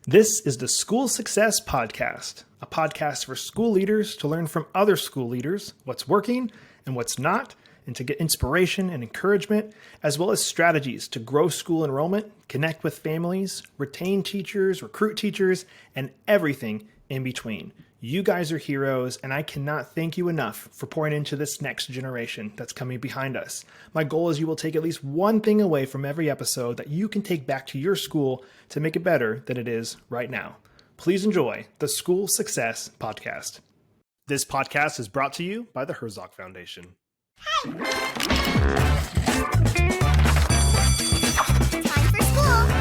This is the School Success Podcast, a podcast for school leaders to learn from other school leaders what's working and what's not, and to get inspiration and encouragement, as well as strategies to grow school enrollment, connect with families, retain teachers, recruit teachers, and everything in between. You guys are heroes, and I cannot thank you enough for pouring into this next generation that's coming behind us. My goal is you will take at least one thing away from every episode that you can take back to your school to make it better than it is right now. Please enjoy the School Success Podcast. This podcast is brought to you by the Herzog Foundation. Time for school.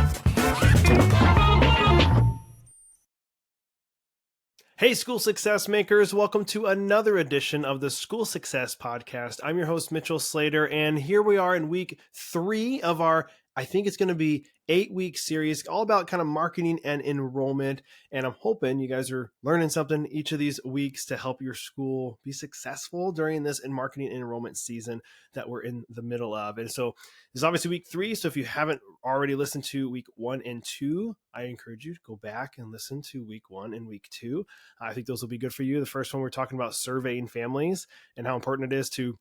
Hey, School Success Makers. Welcome to another edition of the School Success Podcast. I'm your host, Mitchell Slater, and here we are in week 3 of our, I think it's going to be 8-week series, all about kind of marketing and enrollment. And I'm hoping you guys are learning something each of these weeks to help your school be successful during this in marketing and enrollment season that we're in the middle of. And so this is obviously week 3. So if you haven't already listened to week 1 and 2, I encourage you to go back and listen to week 1 and week 2. I think those will be good for you. The first one, we're talking about surveying families and how important it is to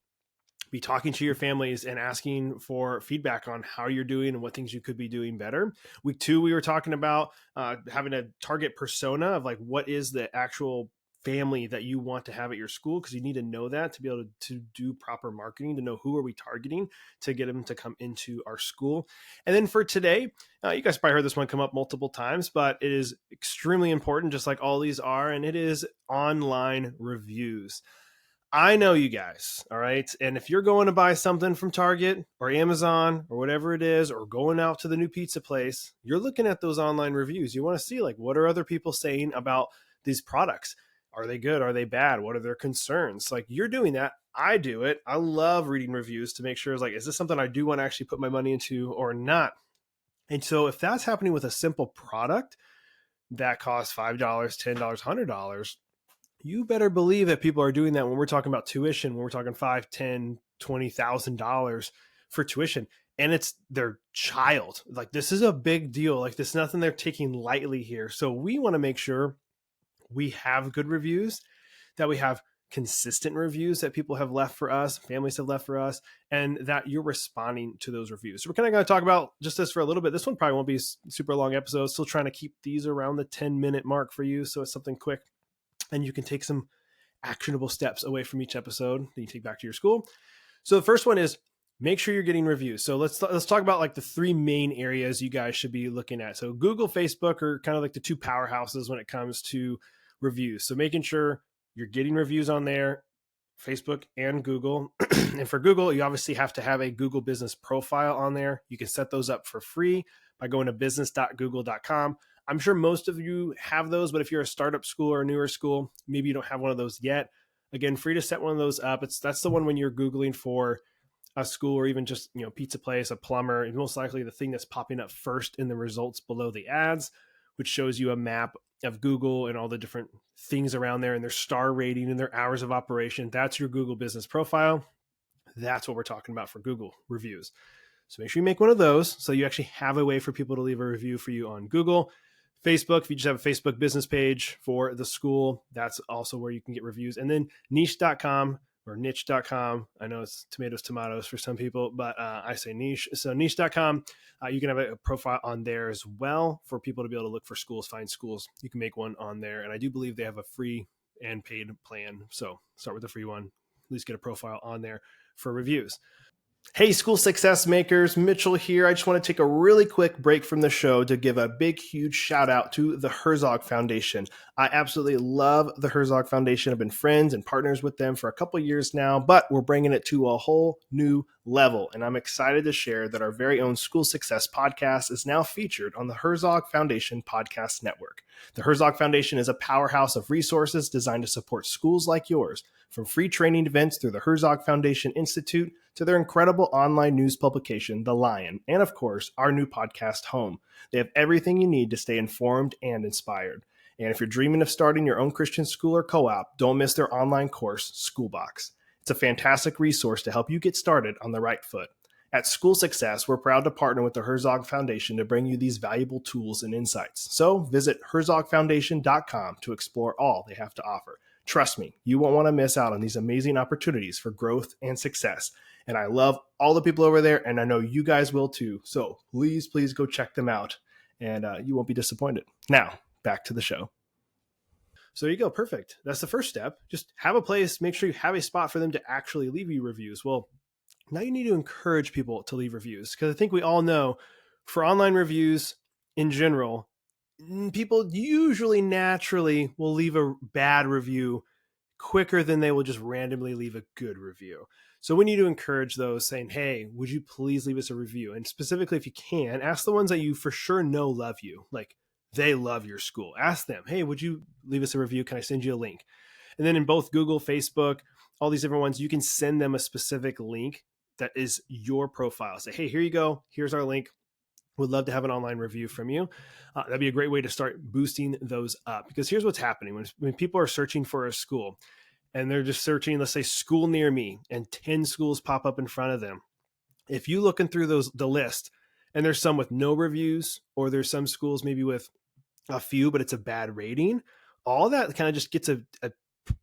be talking to your families and asking for feedback on how you're doing and what things you could be doing better. Week 2, we were talking about having a target persona of like, what is the actual family that you want to have at your school? Because you need to know that to be able to do proper marketing, to know who are we targeting to get them to come into our school. And then for today, you guys probably heard this one come up multiple times, but it is extremely important, just like all these are, and it is online reviews. I know you guys, all right? And if you're going to buy something from Target or Amazon or whatever it is, or going out to the new pizza place, you're looking at those online reviews. You want to see, like, what are other people saying about these products? Are they good? Are they bad? What are their concerns? Like, you're doing that. I do it. I love reading reviews to make sure, like, is this something I do want to actually put my money into or not? And so if that's happening with a simple product that costs $5, $10, $100, you better believe that people are doing that when we're talking about tuition, when we're talking $5,000, $10,000, $20,000 for tuition, and it's their child. Like, this is a big deal. Like, this is nothing they're taking lightly here. So we want to make sure we have good reviews, that we have consistent reviews that people have left for us, families have left for us, and that you're responding to those reviews. So we're kind of going to talk about just this for a little bit. This one probably won't be a super long episode. Still trying to keep these around the 10-minute mark for you, so it's something quick. And you can take some actionable steps away from each episode that you take back to your school. So the first one is make sure you're getting reviews. So let's talk about like the 3 main areas you guys should be looking at. So Google, Facebook are kind of like the 2 powerhouses when it comes to reviews. So making sure you're getting reviews on there, Facebook and Google. And for Google, you obviously have to have a Google business profile on there. You can set those up for free by going to business.google.com. I'm sure most of you have those, but if you're a startup school or a newer school, maybe you don't have one of those yet. Again, free to set one of those up. That's the one when you're Googling for a school or even just, pizza place, a plumber, and most likely the thing that's popping up first in the results below the ads, which shows you a map of Google and all the different things around there and their star rating and their hours of operation. That's your Google business profile. That's what we're talking about for Google reviews. So make sure you make one of those so you actually have a way for people to leave a review for you on Google. Facebook, if you just have a Facebook business page for the school, that's also where you can get reviews. And then niche.com or niche.com. I know it's tomatoes for some people, but I say niche. So niche.com, you can have a profile on there as well for people to be able to look for schools, find schools. You can make one on there. And I do believe they have a free and paid plan. So start with the free one, at least get a profile on there for reviews. Hey, School Success Makers, Mitchell here. I just want to take a really quick break from the show to give a big, huge shout out to the Herzog Foundation. I absolutely love the Herzog Foundation. I've been friends and partners with them for a couple of years now, but we're bringing it to a whole new level. And I'm excited to share that our very own School Success Podcast is now featured on the Herzog Foundation Podcast Network. The Herzog Foundation is a powerhouse of resources designed to support schools like yours, from free training events through the Herzog Foundation Institute to their incredible online news publication, The Lion, and of course, our new podcast, Home. They have everything you need to stay informed and inspired. And if you're dreaming of starting your own Christian school or co-op, don't miss their online course, Schoolbox. It's a fantastic resource to help you get started on the right foot. At School Success, we're proud to partner with the Herzog Foundation to bring you these valuable tools and insights. So visit herzogfoundation.com to explore all they have to offer. Trust me, you won't want to miss out on these amazing opportunities for growth and success. And I love all the people over there, and I know you guys will too. So please, please go check them out, and you won't be disappointed. Now, back to the show. So there you go. Perfect. That's the first step. Just have a place, make sure you have a spot for them to actually leave you reviews. Well, now you need to encourage people to leave reviews, because I think we all know for online reviews in general, people usually naturally will leave a bad review quicker than they will just randomly leave a good review. So we need to encourage those, saying, hey, would you please leave us a review? And specifically, if you can, ask the ones that you for sure know love you, like they love your school. Ask them, hey, would you leave us a review? Can I send you a link? And then in both Google, Facebook, all these different ones, you can send them a specific link that is your profile. Say, hey, here you go. Here's our link. Would love to have an online review from you. That'd be a great way to start boosting those up, because here's what's happening when people are searching for a school and they're just searching, let's say school near me, and 10 schools pop up in front of them. If you looking through the list and there's some with no reviews, or there's some schools maybe with a few, but it's a bad rating, all that kind of just gets a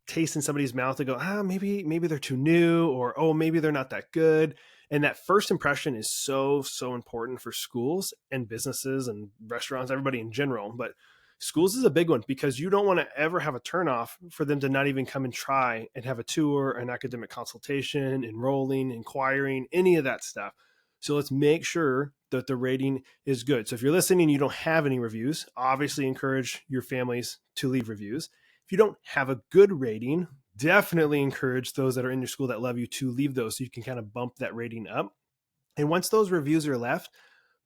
taste in somebody's mouth to go, maybe they're too new, or, oh, maybe they're not that good. And that first impression is so important for schools and businesses and restaurants, everybody in general. But schools is a big one, because you don't want to ever have a turnoff for them to not even come and try and have a tour, an academic consultation, enrolling, inquiring, any of that stuff. So let's make sure that the rating is good. So if you're listening and you don't have any reviews, obviously encourage your families to leave reviews. If you don't have a good rating, definitely encourage those that are in your school that love you to leave those, so you can kind of bump that rating up. And once those reviews are left,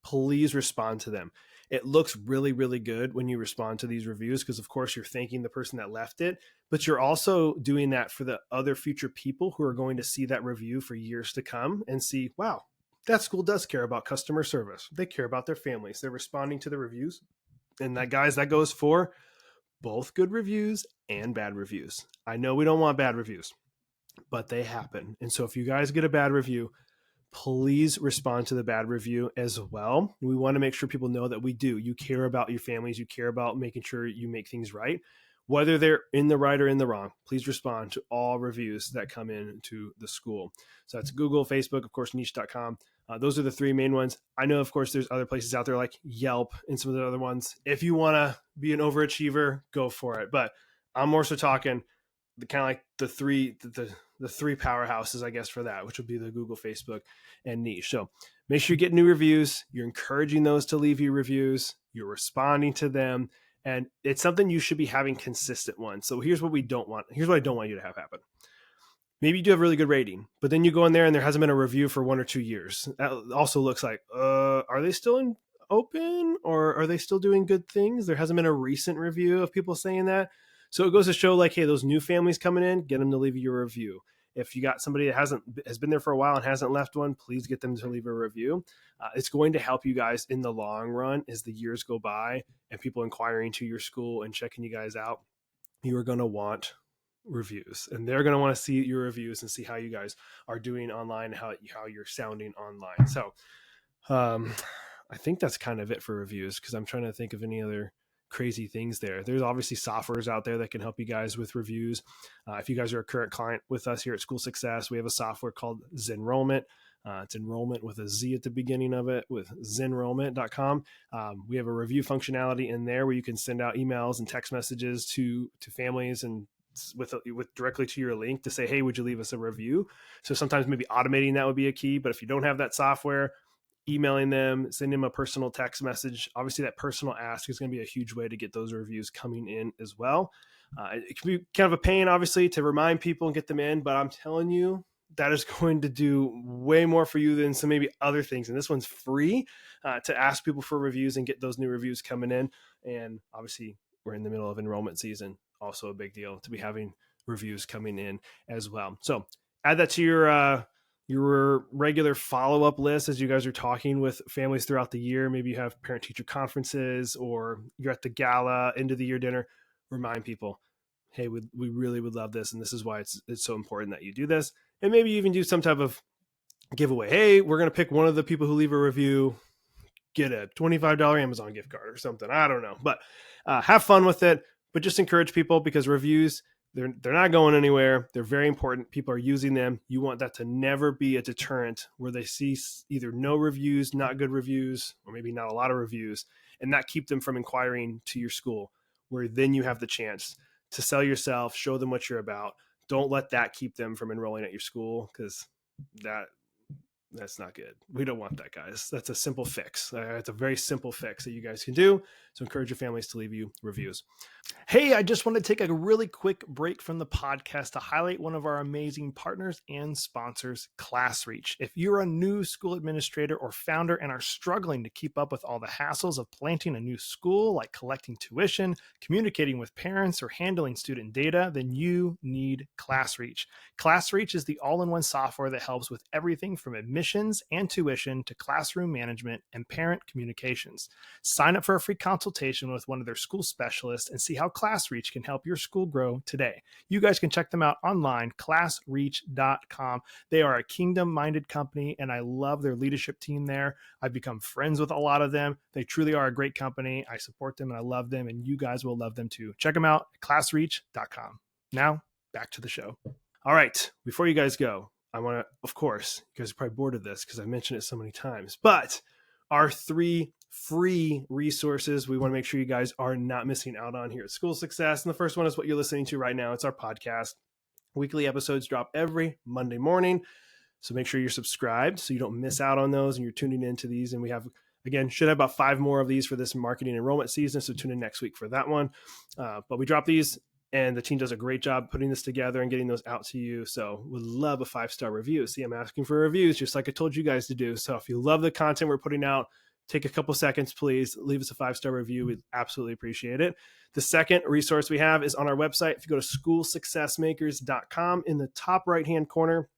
please respond to them. It looks really, really good when you respond to these reviews, because of course you're thanking the person that left it, but you're also doing that for the other future people who are going to see that review for years to come and see, wow, that school does care about customer service. They care about their families. They're responding to the reviews. And that, guys, that goes for both good reviews and bad reviews. I know we don't want bad reviews, but they happen. And so if you guys get a bad review, please respond to the bad review as well. We want to make sure people know that we do. You care about your families. You care about making sure you make things right. Whether they're in the right or in the wrong, please respond to all reviews that come in to the school. So that's Google, Facebook, of course, niche.com. Those are the three main ones. I know, of course, there's other places out there like Yelp and some of the other ones. If you want to be an overachiever, go for it. But I'm more so talking the kind of like the three powerhouses, I guess, for that, which would be the Google, Facebook, and niche. So make sure you get new reviews. You're encouraging those to leave you reviews. You're responding to them. And it's something you should be having consistent ones. So here's what we don't want. Here's what I don't want you to have happen. Maybe you do have a really good rating, but then you go in there and there hasn't been a review for 1 or 2 years. That also looks like, are they still open, or are they still doing good things? There hasn't been a recent review of people saying that. So it goes to show, like, hey, those new families coming in, get them to leave you a review. If you got somebody that has been there for a while and hasn't left one, please get them to leave a review. It's going to help you guys in the long run as the years go by and people inquiring to your school and checking you guys out. You are going to want reviews, and they're going to want to see your reviews and see how you guys are doing online, how you're sounding online. So I think that's kind of it for reviews, because I'm trying to think of any other crazy things there. There's obviously softwares out there that can help you guys with reviews. If you guys are a current client with us here at School Success, we have a software called Zenrollment. It's enrollment with a Z at the beginning of it, with zenrollment.com. We have a review functionality in there where you can send out emails and text messages to families and with directly to your link to say, hey, would you leave us a review? So sometimes maybe automating that would be a key. But if you don't have that software, emailing them, send them a personal text message. Obviously, that personal ask is going to be a huge way to get those reviews coming in as well. It can be kind of a pain, obviously, to remind people and get them in, but I'm telling you, that is going to do way more for you than some maybe other things. And this one's free to ask people for reviews and get those new reviews coming in. And obviously, we're in the middle of enrollment season. Also a big deal to be having reviews coming in as well. So add that to your regular follow-up list as you guys are talking with families throughout the year. Maybe you have parent-teacher conferences, or you're at the gala, end of the year dinner. Remind people, hey, we really would love this, and this is why it's so important that you do this. And maybe you even do some type of giveaway. Hey, we're going to pick one of the people who leave a review, get a $25 Amazon gift card or something. I don't know, but have fun with it. But just encourage people, because reviews, they're not going anywhere. They're very important. People are using them. You want that to never be a deterrent where they see either no reviews, not good reviews, or maybe not a lot of reviews, and that keep them from inquiring to your school, where then you have the chance to sell yourself, show them what you're about. Don't let that keep them from enrolling at your school, because that's not good. We don't want that, guys. That's a simple fix. It's a very simple fix that you guys can do. So encourage your families to leave you reviews. Hey, I just want to take a really quick break from the podcast to highlight one of our amazing partners and sponsors, ClassReach. If you're a new school administrator or founder and are struggling to keep up with all the hassles of planting a new school, like collecting tuition, communicating with parents, or handling student data, then you need ClassReach. ClassReach is the all-in-one software that helps with everything from admissions and tuition to classroom management and parent communications. Sign up for a free consultation with one of their school specialists and see how ClassReach can help your school grow today. You guys can check them out online, classreach.com. They are a kingdom-minded company, and I love their leadership team there. I've become friends with a lot of them. They truly are a great company. I support them and I love them, and you guys will love them too. Check them out at classreach.com. Now, back to the show. All right, before you guys go, I want to, of course, you guys are probably bored of this because I mentioned it so many times, but our 3 free resources we want to make sure you guys are not missing out on here at School Success. And the first one is what you're listening to right now. It's our podcast. Weekly episodes drop every Monday morning. So make sure you're subscribed so you don't miss out on those and you're tuning into these. And we have, again, should have about 5 more of these for this marketing enrollment season. So tune in next week for that one. But we drop these, and the team does a great job putting this together and getting those out to you. So would love a 5-star review. See, I'm asking for reviews just like I told you guys to do. So if you love the content we're putting out, take a couple seconds, please leave us a 5-star review. We'd absolutely appreciate it. The second resource we have is on our website. If you go to schoolsuccessmakers.com, in the top right-hand corner,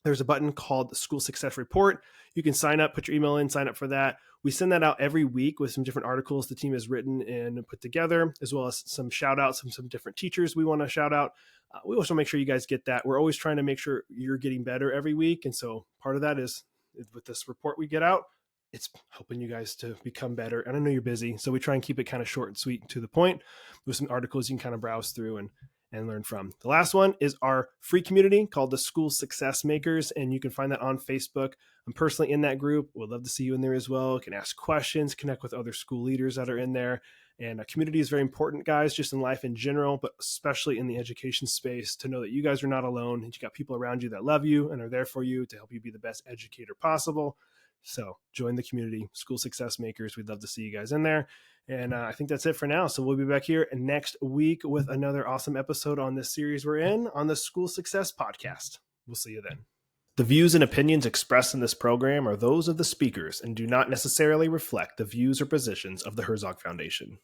there's a button called the School Success Report. You can sign up, put your email in, sign up for that. We send that out every week with some different articles the team has written and put together, as well as some shout outs from some different teachers we want to shout out. We also make sure you guys get that. We're always trying to make sure you're getting better every week. And so part of that is with this report we get out, it's helping you guys to become better. And I know you're busy, so we try and keep it kind of short and sweet and to the point with some articles you can kind of browse through and learn from. The last one is our free community called the School Success Makers, and you can find that on Facebook. I'm personally in that group. We'd love to see you in there as well. You can ask questions, connect with other school leaders that are in there. And a community is very important, guys, just in life in general, but especially in the education space, to know that you guys are not alone and you got people around you that love you and are there for you to help you be the best educator possible. So join the community, School Success Makers. We'd love to see you guys in there. And I think that's it for now. So we'll be back here next week with another awesome episode on this series we're in on the School Success Podcast. We'll see you then. The views and opinions expressed in this program are those of the speakers and do not necessarily reflect the views or positions of the Herzog Foundation.